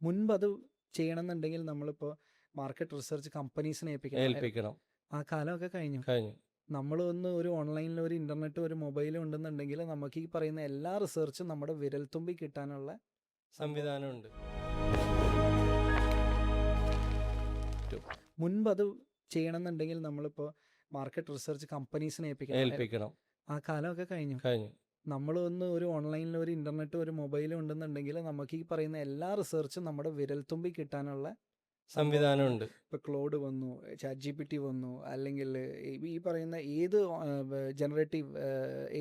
മുൻപ് അത് ചെയ്യണമെന്നുണ്ടെങ്കിൽ നമ്മളിപ്പോൾ മാർക്കറ്റ് റിസർച്ച് കമ്പനീസിനെ ഏൽപ്പിക്കണം. ആ കാലമൊക്കെ കഴിഞ്ഞു. നമ്മൾ ഒരു ഓൺലൈനിൽ ഒരു ഇൻ്റർനെറ്റ് ഒരു മൊബൈലും ഉണ്ടെന്നുണ്ടെങ്കിൽ നമുക്ക് ഈ പറയുന്ന എല്ലാ റിസർച്ചും നമ്മുടെ വിരൽത്തുമ്പി കിട്ടാനുള്ള സംവിധാനമുണ്ട്. മുൻപ് അത് ചെയ്യണമെന്നുണ്ടെങ്കിൽ നമ്മളിപ്പോൾ മാർക്കറ്റ് റിസർച്ച് കമ്പനീസിനെ ഏൽപ്പിക്കണം. ആ കാലമൊക്കെ കഴിഞ്ഞു. നമ്മൾ ഒരു ഓൺലൈനിൽ ഒരു ഇൻ്റർനെറ്റ് ഒരു മൊബൈലും ഉണ്ടെന്നുണ്ടെങ്കിൽ നമുക്ക് ഈ പറയുന്ന എല്ലാ റിസർച്ചും നമ്മുടെ വിരൽത്തുമ്പി കിട്ടാനുള്ള സംവിധാനമുണ്ട്. ഇപ്പോൾ ക്ലോഡ് വന്നു, ChatGPT വന്നു, അല്ലെങ്കിൽ ഈ പറയുന്ന ഏത് ജനറേറ്റീവ്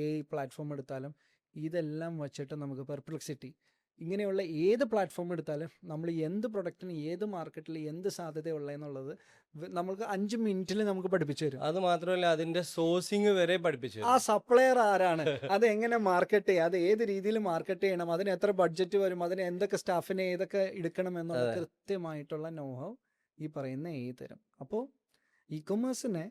AI പ്ലാറ്റ്ഫോം എടുത്താലും ഇതെല്ലാം വച്ചിട്ട് നമുക്ക് പെർപ്ലക്സിറ്റി ഇങ്ങനെയുള്ള ഏത് പ്ലാറ്റ്ഫോം എടുത്താലും നമ്മൾ എന്ത് പ്രൊഡക്റ്റിന് ഏത് മാർക്കറ്റിൽ എന്ത് സാധ്യതയുള്ളതെന്നുള്ളത് നമുക്ക് 5 മിനിറ്റിൽ നമുക്ക് പഠിപ്പിച്ചു തരും. അത് മാത്രമല്ല അതിന്റെ സോഴ്സിങ് വരെ പഠിപ്പിച്ചു. ആ സപ്ലയർ ആരാണ്, അത് എങ്ങനെ മാർക്കറ്റ് ചെയ്യുക, അത് ഏത് രീതിയിൽ മാർക്കറ്റ് ചെയ്യണം, അതിന് എത്ര ബഡ്ജറ്റ് വരും, അതിന് എന്തൊക്കെ സ്റ്റാഫിനെ ഏതൊക്കെ എടുക്കണം എന്നുള്ള കൃത്യമായിട്ടുള്ള നോഹവ് ഈ പറയുന്ന AI തരും. അപ്പോൾ ഇ-കൊമേഴ്സിനെ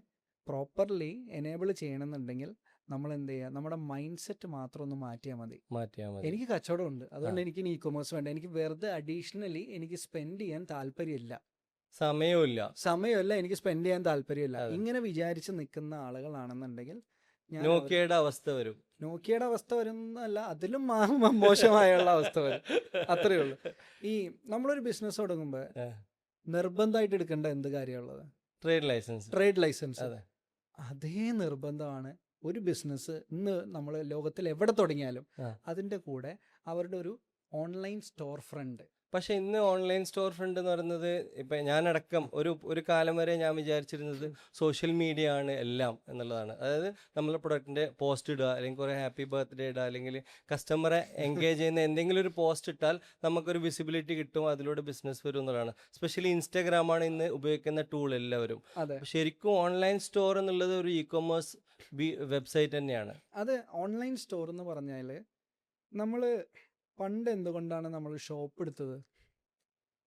പ്രോപ്പർലി എനേബിൾ ചെയ്യണമെന്നുണ്ടെങ്കിൽ നമ്മൾ എന്ത് ചെയ്യുക, നമ്മുടെ മൈൻഡ് സെറ്റ് മാത്രം ഒന്ന് മാറ്റിയാൽ മതി. എനിക്ക് കച്ചവടമുണ്ട്, അതുകൊണ്ട് എനിക്ക് ഇ-കൊമേഴ്സ് വേണ്ട, എനിക്ക് വെറുതെ അഡീഷണലി എനിക്ക് സ്പെൻഡ് ചെയ്യാൻ താല്പര്യമില്ല, സമയമില്ല, എനിക്ക് സ്പെൻഡ് ചെയ്യാൻ താല്പര്യമില്ല, ഇങ്ങനെ വിചാരിച്ച് നിൽക്കുന്ന ആളുകളാണെന്നുണ്ടെങ്കിൽ നോക്കിയയുടെ അവസ്ഥ വരും. നോക്കിയയുടെ അവസ്ഥ വരുന്നല്ല, അതിലും മോശമായുള്ള അവസ്ഥ വരും. അത്രയേ ഉള്ളൂ. ഈ നമ്മളൊരു ബിസിനസ് തുടങ്ങുമ്പോൾ നിർബന്ധമായിട്ട് എടുക്കേണ്ട എന്ത് കാര്യമുള്ളത്? Trade licence. അതേ നിർബന്ധമാണ് ഒരു ബിസിനസ് ഇന്ന് നമ്മൾ ലോകത്തിൽ എവിടെ തുടങ്ങിയാലും അതിൻ്റെ കൂടെ അവരുടെ ഒരു ഓൺലൈൻ സ്റ്റോർ ഫ്രണ്ട്. പക്ഷെ ഇന്ന് ഓൺലൈൻ സ്റ്റോർ ഫ്രണ്ട് എന്ന് പറയുന്നത് ഇപ്പം ഞാനടക്കം ഒരു കാലം വരെ ഞാൻ വിചാരിച്ചിരുന്നത് സോഷ്യൽ മീഡിയ ആണ് എല്ലാം എന്നുള്ളതാണ്. അതായത് നമ്മളെ പ്രൊഡക്റ്റിൻ്റെ പോസ്റ്റ് ഇടുക, അല്ലെങ്കിൽ കുറേ ഹാപ്പി ബർത്ത്ഡേ ഇടുക, അല്ലെങ്കിൽ കസ്റ്റമറെ എൻഗേജ് ചെയ്യുന്ന എന്തെങ്കിലും ഒരു പോസ്റ്റ് ഇട്ടാൽ നമുക്കൊരു വിസിബിലിറ്റി കിട്ടും, അതിലൂടെ ബിസിനസ് വരും എന്നുള്ളതാണ്. സ്പെഷ്യലി ഇൻസ്റ്റാഗ്രാമാണ് ഇന്ന് ഉപയോഗിക്കുന്ന ടൂൾ എല്ലാവരും. ശരിക്കും ഓൺലൈൻ സ്റ്റോർ എന്നുള്ളത് ഒരു ഇ-കൊമേഴ്സ് വെബ്സൈറ്റ് തന്നെയാണ്. അത് ഓൺലൈൻ സ്റ്റോർ എന്ന് പറഞ്ഞാൽ നമ്മൾ പണ്ട് എന്തുകൊണ്ടാണ് നമ്മൾ ഷോപ്പ് എടുത്തത്?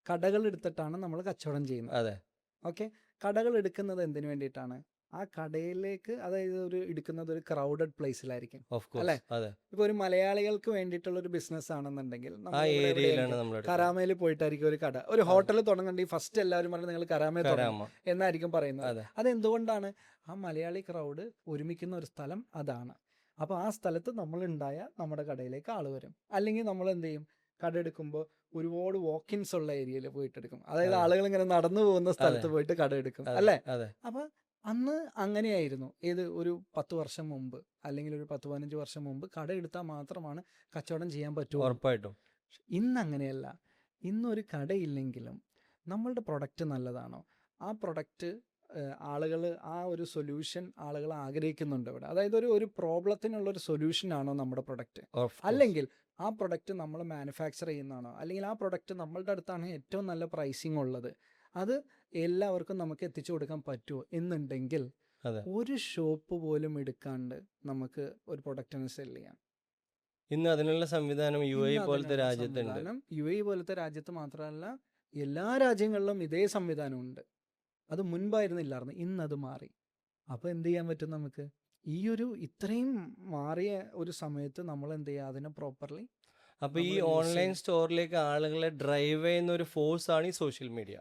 കടകൾ എടുത്തിട്ടാണ് നമ്മൾ കച്ചവടം ചെയ്യുന്നത്. ഓക്കെ, കടകൾ എടുക്കുന്നത് എന്തിനു വേണ്ടിയിട്ടാണ്? ആ കടയിലേക്ക്, അതായത് എടുക്കുന്നത് ഒരു ക്രൗഡഡ് പ്ലേസിലായിരിക്കും അല്ലേ? ഇപ്പൊ ഒരു മലയാളികൾക്ക് വേണ്ടിയിട്ടുള്ള ഒരു ബിസിനസ് ആണെന്നുണ്ടെങ്കിൽ കരാമയിൽ പോയിട്ടായിരിക്കും ഒരു കട. ഒരു ഹോട്ടൽ തുടങ്ങണ്ടി ഫസ്റ്റ് എല്ലാവരും പറഞ്ഞ് നിങ്ങൾ കരാമയിൽ തുടങ്ങും എന്നായിരിക്കും പറയുന്നത്. അതെന്തുകൊണ്ടാണ്? ആ മലയാളി ക്രൗഡ് ഒരുമിക്കുന്ന ഒരു സ്ഥലം അതാണ്. അപ്പോൾ ആ സ്ഥലത്ത് നമ്മളുണ്ടായ നമ്മുടെ കടയിലേക്ക് ആൾ വരും. അല്ലെങ്കിൽ നമ്മൾ എന്ത് ചെയ്യും, കട എടുക്കുമ്പോൾ ഒരുപാട് വാക്കിൻസ് ഉള്ള ഏരിയയിൽ പോയിട്ട് എടുക്കും. അതായത് ആളുകൾ ഇങ്ങനെ നടന്നു പോകുന്ന സ്ഥലത്ത് പോയിട്ട് കട എടുക്കും അല്ലേ? അപ്പൊ അന്ന് അങ്ങനെയായിരുന്നു. ഒരു 10 വർഷം മുമ്പ് അല്ലെങ്കിൽ ഒരു 10-15 വർഷം മുമ്പ് കട എടുത്താൽ മാത്രമാണ് കച്ചവടം ചെയ്യാൻ പറ്റുമോ? ഉറപ്പായിട്ടും. ഇന്ന് അങ്ങനെയല്ല. ഇന്നൊരു കടയില്ലെങ്കിലും നമ്മളുടെ പ്രൊഡക്റ്റ് നല്ലതാണോ, ആ പ്രൊഡക്റ്റ് ആളുകൾ, ആ ഒരു സൊല്യൂഷൻ ആളുകൾ ആഗ്രഹിക്കുന്നുണ്ട് ഇവിടെ. അതായത് ഒരു പ്രോബ്ലത്തിനുള്ളൊരു സൊല്യൂഷൻ ആണോ നമ്മുടെ പ്രൊഡക്റ്റ്, അല്ലെങ്കിൽ ആ പ്രൊഡക്റ്റ് നമ്മൾ മാനുഫാക്ചർ ചെയ്യുന്നതാണോ, അല്ലെങ്കിൽ ആ പ്രൊഡക്റ്റ് നമ്മളുടെ അടുത്താണ് ഏറ്റവും നല്ല പ്രൈസിങ് ഉള്ളത്, അത് എല്ലാവർക്കും നമുക്ക് എത്തിച്ചു കൊടുക്കാൻ പറ്റുമോ എന്നുണ്ടെങ്കിൽ ഒരു ഷോപ്പ് പോലും എടുക്കാണ്ട് നമുക്ക് ഒരു പ്രൊഡക്റ്റിനെ സെല് ചെയ്യാം. ഇന്ന് അതിനുള്ള സംവിധാനം UAE പോലത്തെ രാജ്യത്തുണ്ട്. UAE പോലത്തെ രാജ്യത്ത് മാത്രമല്ല, എല്ലാ രാജ്യങ്ങളിലും ഇതേ സംവിധാനമുണ്ട്. അത് മുൻപായിരുന്നില്ലായിരുന്നു, ഇന്നത് മാറി. അപ്പോൾ എന്ത് ചെയ്യാൻ പറ്റും നമുക്ക്? ഇത്രയും മാറിയ ഒരു സമയത്ത് നമ്മൾ എന്ത് ചെയ്യുക, അതിനെ പ്രോപ്പർലി. അപ്പോൾ ഈ ഓൺലൈൻ സ്റ്റോറിലേക്ക് ആളുകളെ ഡ്രൈവ് ചെയ്യുന്ന ഒരു ഫോഴ്സ് ആണ് ഈ സോഷ്യൽ മീഡിയ.